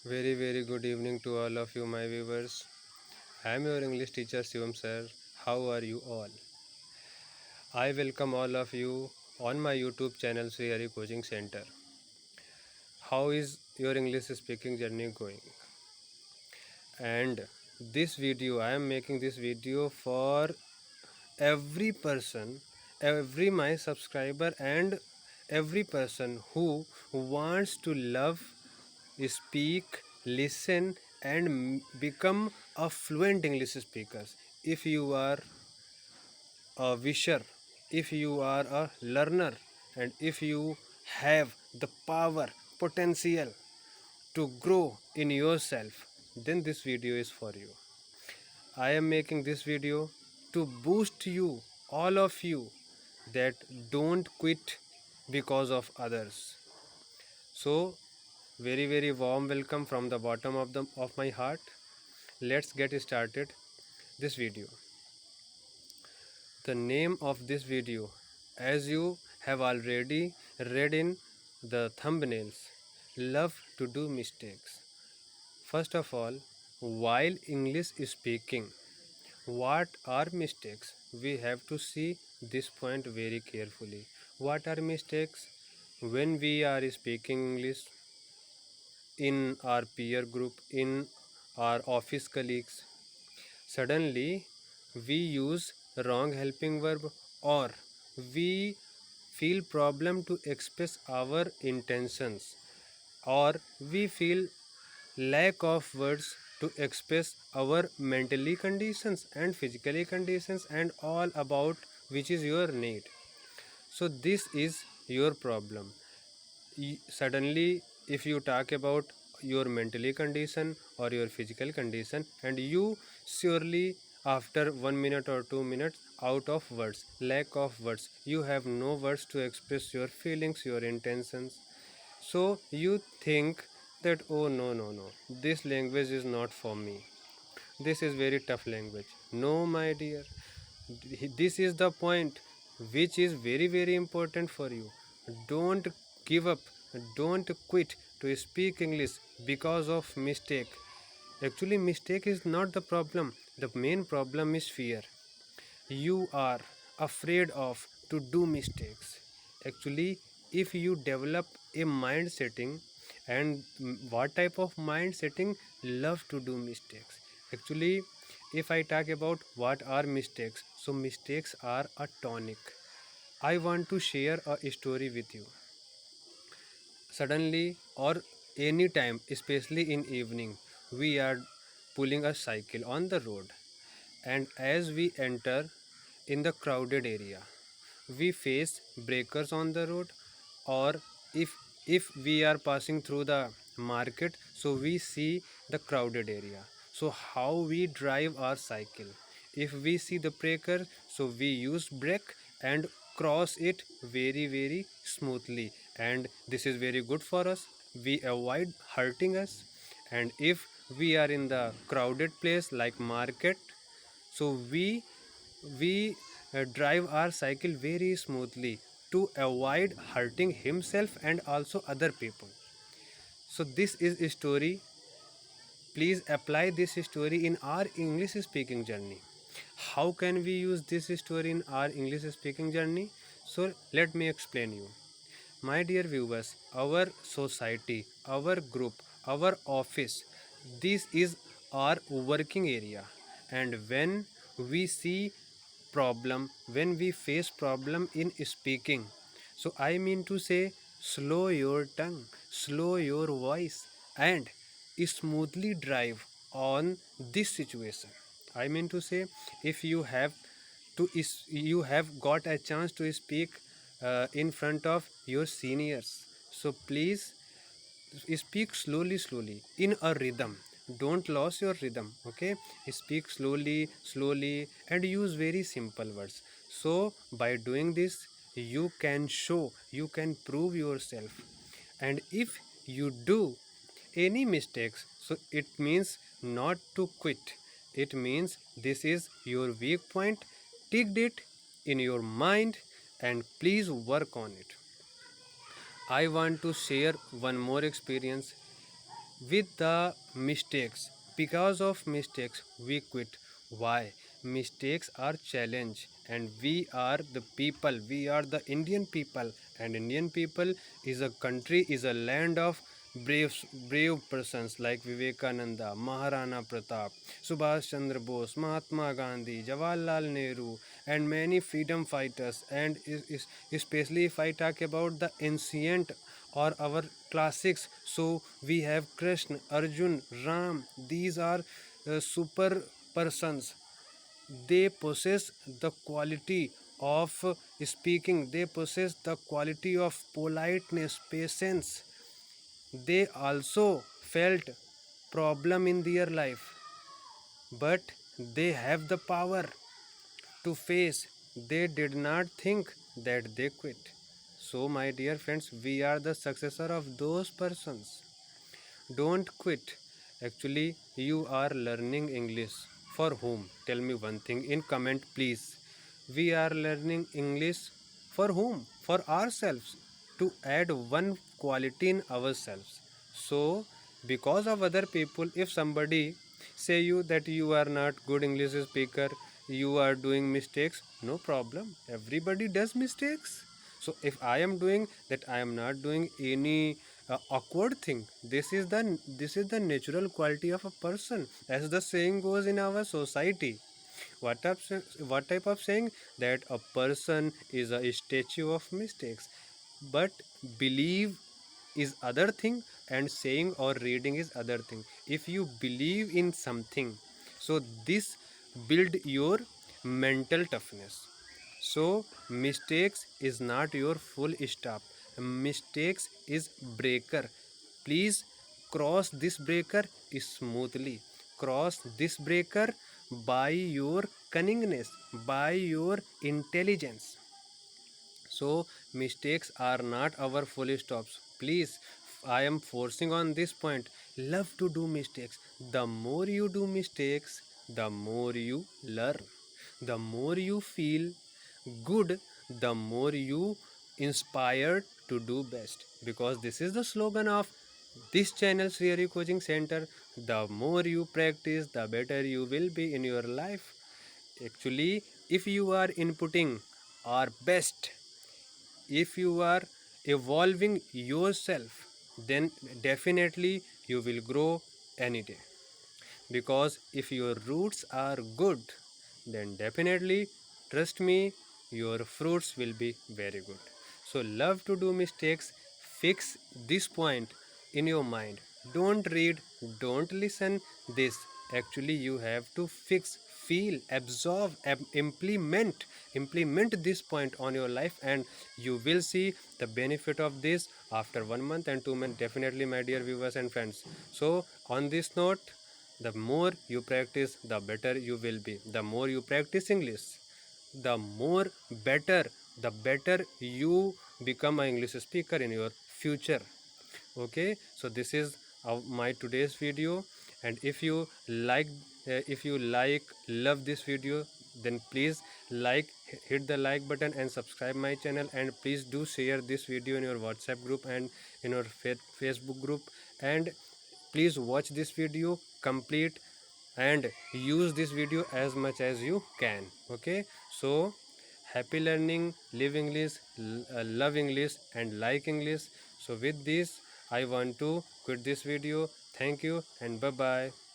Very good evening to all of you, my viewers. I am your English teacher Shivam sir. How are you all? I welcome all of you on my YouTube channel Sri Hari Coaching Center. How is your English speaking journey going? And this video, I am making this video for every person, every my subscriber, and every person who wants to love, speak, listen, and become a fluent English speaker. If you are a wisher, if you are a learner, and if you have the power, potential to grow in yourself, then this video is for you. I am making this video to boost you, all of you, that don't quit because of others. So, very warm welcome from the bottom of my heart. Let's get started this video. The name of this video, as you have already read in the thumbnails, love to do mistakes. First of all, while English speaking, what are mistakes? We have to see this point very carefully. What are mistakes? When we are speaking English in our peer group, in our office colleagues, suddenly we use wrong helping verb, or we feel problem to express our intentions, or we feel lack of words to express our mentally conditions and physically conditions and all about which is your need. So this is your problem. Suddenly if you talk about your mentally condition or your physical condition, and you surely after 1 minute or 2 minutes out of words, lack of words, you have no words to express your feelings, your intentions. So you think that, oh, no, this language is not for me, this is very tough language. No, my dear, this is the point which is very important for you. Don't give up, don't quit to speak English because of mistake. Actually, mistake is not the problem. The main problem is fear. You are afraid of to do mistakes. Actually, if you develop a mind setting, and what type of mind setting? Love to do mistakes. Actually, if I talk about what are mistakes, so mistakes are a tonic. I want to share a story with you. Suddenly, or any time, especially in evening, we are pulling a cycle on the road, and as we enter in the crowded area, we face breakers on the road, or if we are passing through the market, so we see the crowded area. So how we drive our cycle? If we see the breaker, so we use brake and cross it very smoothly, and this is very good for us. We avoid hurting us. And if we are in the crowded place like market, so we drive our cycle very smoothly to avoid hurting himself and also other people. So this is a story. Please apply this story in our English speaking journey. How can we use this story in our English speaking journey? So let me explain you. My dear viewers, our society, our group, our office, this is our working area. And when we see problem, when we face problem in speaking, so I mean to say, slow your tongue, slow your voice, and smoothly drive on this situation. I mean to say, if you have you have got a chance to speak in front of your seniors, so please speak slowly in a rhythm. Don't lose your rhythm, okay? Speak slowly and use very simple words. So by doing this, you can show, you can prove yourself. And if you do any mistakes, so it means not to quit. It means this is your weak point. Take it in your mind and please work on it. I want to share one more experience. with the mistakes. Because of mistakes we quit. Why? Mistakes are challenge, and we are the people, we are the Indian people, and Indian people is a country, is a land of brave persons like Vivekananda, Maharana Pratap, Subhash Chandra Bose, Mahatma Gandhi, Jawaharlal Nehru, and many freedom fighters. And especially if I talk about the ancient or our classics, so we have Krishna, Arjun, Ram. These are super persons. They possess the quality of speaking, they possess the quality of politeness, patience. They also felt problem in their life, but they have the power to face. They did not think that they quit. So my dear friends, we are the successor of those persons. Don't quit. Actually, you are learning English. For whom? Tell me one thing in comment, please. We are learning English for whom? For ourselves. To add one quality in ourselves. So, because of other people, if somebody say you that you are not good English speaker, you are doing mistakes, no problem. Everybody does mistakes. So if I am doing that, I am not doing any awkward thing. This is the natural quality of a person, as the saying goes in our society. What type of saying? That a person is a statue of mistakes. But believe is other thing, and saying or reading is other thing. If you believe in something, so this build your mental toughness. So mistakes is not your full stop. Mistakes is breaker. Please cross this breaker smoothly. Cross this breaker by your cunningness, by your intelligence. So mistakes are not our full stops. Please, I am forcing on this point. Love to do mistakes. The more you do mistakes, the more you learn. The more you feel good, the more you inspired to do best. Because this is the slogan of this channel, Sri Coaching Center. The more you practice, the better you will be in your life. Actually, if you are inputting our best, if you are evolving yourself, then definitely you will grow any day. Because if your roots are good, then definitely, trust me, your fruits will be very good. So love to do mistakes. Fix this point in your mind. Don't read, don't listen this. Actually, you have to fix, feel, absorb, implement this point on your life, and you will see the benefit of this after 1 month and 2 months, definitely, my dear viewers and friends. So on this note, the more you practice, the better you will be. The more you practice English, the more better, the better you become an English speaker in your future. Okay, so this is my today's video. And if you like love this video, then please hit the like button and subscribe my channel. And please do share this video in your WhatsApp group and in your Facebook group. And please watch this video complete and use this video as much as you can. Okay, so happy learning, live English, love English, and like English. So with this, I want to quit this video. Thank you and bye bye.